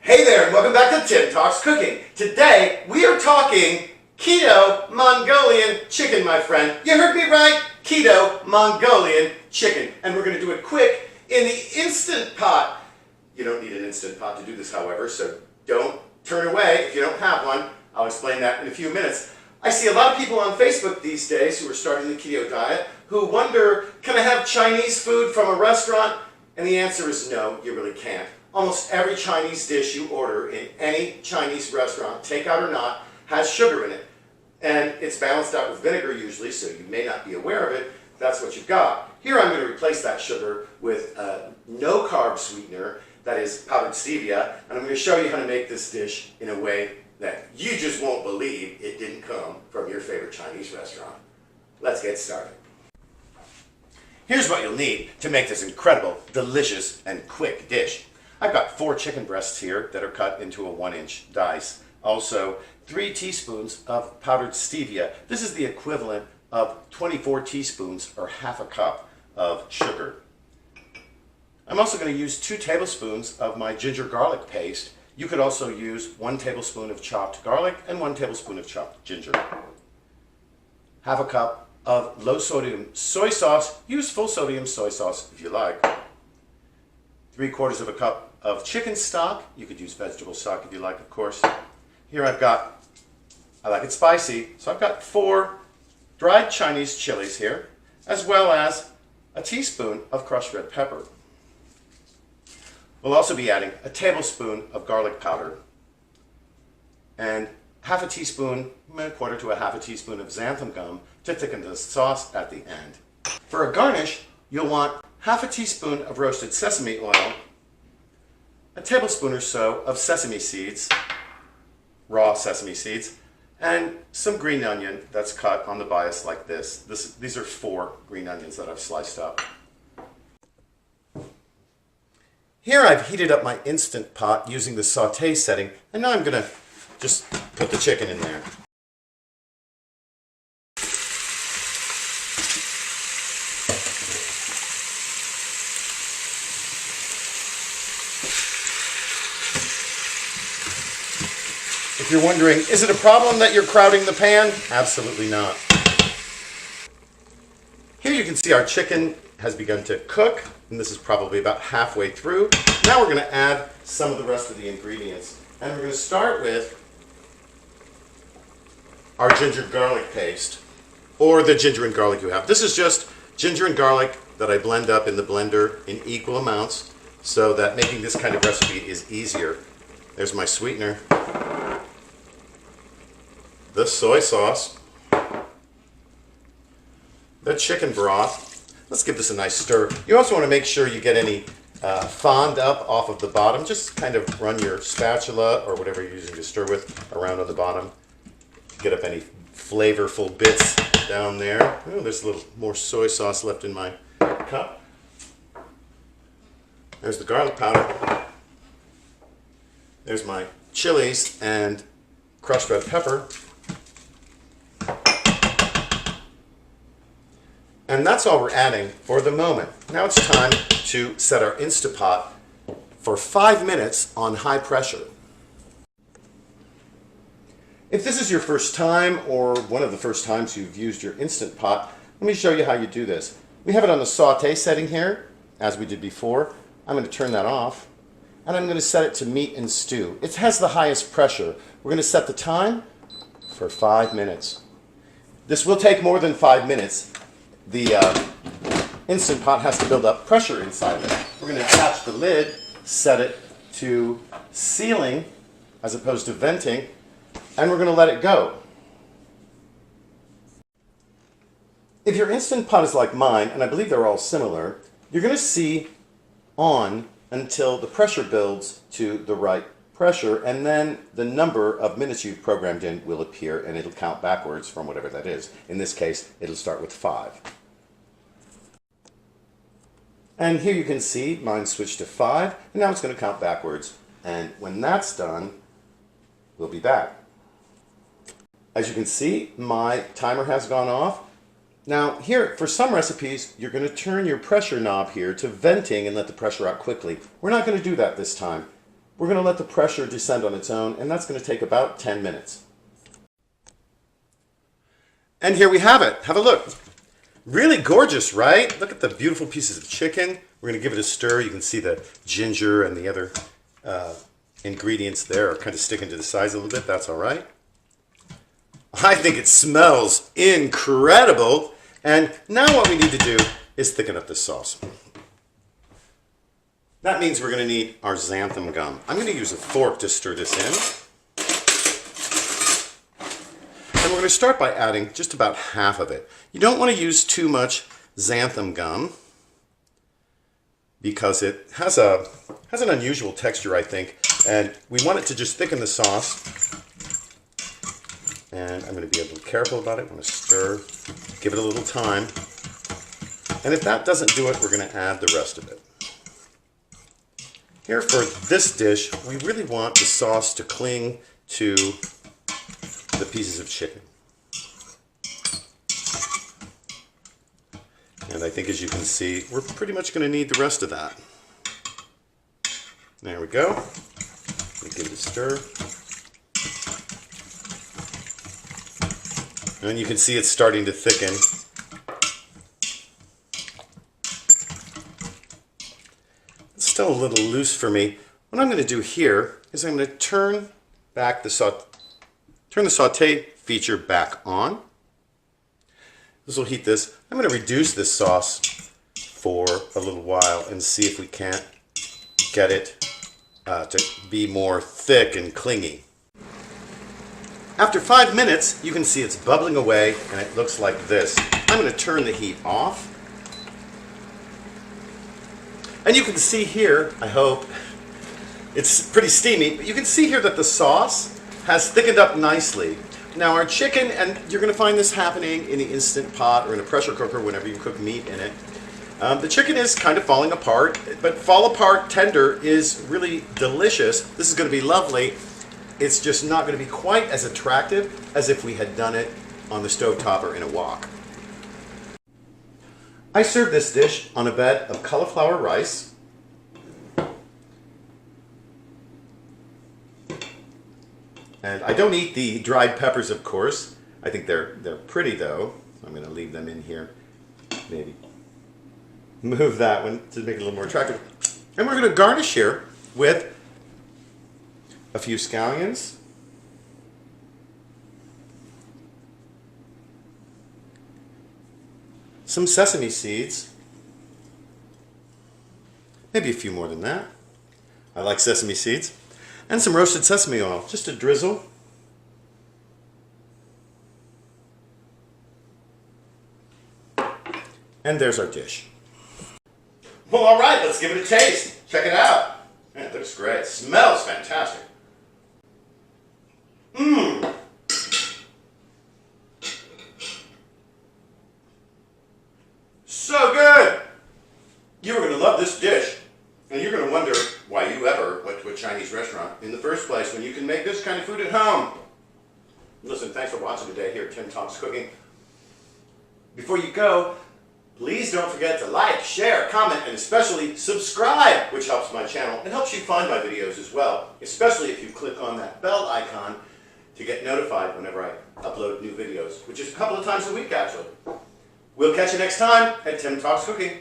Hey there, and welcome back to Tim Talks Cooking. Today, we are talking Keto Mongolian chicken, my friend. You heard me right, Keto Mongolian chicken. And we're going to do it quick in the Instant Pot. You don't need an Instant Pot to do this, however, so don't turn away if you don't have one. I'll explain that in a few minutes. I see a lot of people on Facebook these days who are starting the keto diet who wonder, can I have Chinese food from a restaurant? And the answer is no, you really can't. Almost every Chinese dish you order in any Chinese restaurant, takeout or not, has sugar in it. And it's balanced out with vinegar usually, so you may not be aware of it. That's what you've got. Here I'm going to replace that sugar with a no-carb sweetener, that is powdered stevia, and I'm going to show you how to make this dish in a way that you just won't believe it didn't come from your favorite Chinese restaurant. Let's get started. Here's what you'll need to make this incredible, delicious, and quick dish. I've got 4 chicken breasts here that are cut into a 1-inch dice. Also, 3 teaspoons of powdered stevia. This is the equivalent of 24 teaspoons or half a cup of sugar. I'm also going to use 2 tablespoons of my ginger garlic paste. You could also use 1 tablespoon of chopped garlic and 1 tablespoon of chopped ginger. Half a cup of low sodium soy sauce. Use full sodium soy sauce if you like. 3/4 of a cup of chicken stock. You could use vegetable stock if you like, of course. Here I like it spicy, so I've got 4 dried Chinese chilies here, as well as a teaspoon of crushed red pepper. We'll also be adding a tablespoon of garlic powder and half a teaspoon, 1/4 to a half a teaspoon of xanthan gum to thicken the sauce at the end. For a garnish, you'll want half a teaspoon of roasted sesame oil, a tablespoon or so of sesame seeds, raw sesame seeds, and some green onion that's cut on the bias like this. These are 4 green onions that I've sliced up. Here I've heated up my Instant Pot using the saute setting, and now I'm going to just put the chicken in there. If you're wondering, is it a problem that you're crowding the pan? Absolutely not. Here you can see our chicken has begun to cook, and this is probably about halfway through. Now we're going to add some of the rest of the ingredients. And we're going to start with our ginger garlic paste, or the ginger and garlic you have. This is just ginger and garlic that I blend up in the blender in equal amounts so that making this kind of recipe is easier. There's my sweetener, the soy sauce, the chicken broth. Let's give this a nice stir. You also want to make sure you get any fond up off of the bottom. Just kind of run your spatula or whatever you're using to stir with around on the bottom. Get up any flavorful bits down there. Oh, there's a little more soy sauce left in my cup. There's the garlic powder. There's my chilies and crushed red pepper. And that's all we're adding for the moment. Now it's time to set our Instant Pot for 5 minutes on high pressure. If this is your first time or one of the first times you've used your Instant Pot, let me show you how you do this. We have it on the saute setting here, as we did before. I'm going to turn that off, and I'm going to set it to meat and stew. It has the highest pressure. We're going to set the time for 5 minutes. This will take more than 5 minutes. The Instant Pot has to build up pressure inside of it. We're going to attach the lid, set it to sealing as opposed to venting, and we're going to let it go. If your Instant Pot is like mine, and I believe they're all similar, you're going to see on until the pressure builds to the right pressure, and then the number of minutes you've programmed in will appear, and it'll count backwards from whatever that is. In this case, it'll start with 5. And here you can see mine switched to 5, and now it's going to count backwards. And when that's done, we'll be back. As you can see, my timer has gone off. Now here, for some recipes, you're going to turn your pressure knob here to venting and let the pressure out quickly. We're not going to do that this time. We're going to let the pressure descend on its own, and that's going to take about 10 minutes. And here we have it. Have a look. Really gorgeous, right? Look at the beautiful pieces of chicken. We're going to give it a stir. You can see the ginger and the other ingredients there are kind of sticking to the sides a little bit. That's all right. I think it smells incredible. And now what we need to do is thicken up this sauce. That means we're going to need our xanthan gum. I'm going to use a fork to stir this in. And we're going to start by adding just about half of it. You don't want to use too much xanthan gum because it has an unusual texture, I think. And we want it to just thicken the sauce. And I'm going to be a little careful about it. I'm going to stir, give it a little time. And if that doesn't do it, we're going to add the rest of it. Here for this dish, we really want the sauce to cling to the pieces of chicken. And I think as you can see, we're pretty much going to need the rest of that. There we go. Let me give it a stir. And you can see it's starting to thicken. It's still a little loose for me. What I'm going to do here is I'm going to turn the saute feature back on. This will heat this. I'm going to reduce this sauce for a little while and see if we can't get it to be more thick and clingy. After 5 minutes, you can see it's bubbling away and it looks like this. I'm going to turn the heat off. And you can see here, I hope, it's pretty steamy, but you can see here that the sauce has thickened up nicely. Now our chicken, and you're going to find this happening in the Instant Pot or in a pressure cooker whenever you cook meat in it. The chicken is kind of falling apart, but fall apart tender is really delicious. This is going to be lovely. It's just not going to be quite as attractive as if we had done it on the stovetop or in a wok. I serve this dish on a bed of cauliflower rice. And I don't eat the dried peppers, of course. I think they're pretty though. I'm going to leave them in here. Maybe move that one to make it a little more attractive. And we're going to garnish here with a few scallions, some sesame seeds, maybe a few more than that. I like sesame seeds. And some roasted sesame oil, just a drizzle. And there's our dish. Well, all right, let's give it a taste. Check it out. Man, it looks great. It smells fantastic. Mmm. So good. You're going to love this dish. And you're going to wonder why you ever went to a Chinese restaurant in the first place when you can make this kind of food at home. Listen, thanks for watching today here at Tim Talks Cooking. Before you go, please don't forget to like, share, comment, and especially subscribe, which helps my channel and helps you find my videos as well, especially if you click on that bell icon to get notified whenever I upload new videos, which is a couple of times a week actually. We'll catch you next time at Tim Talks Cooking.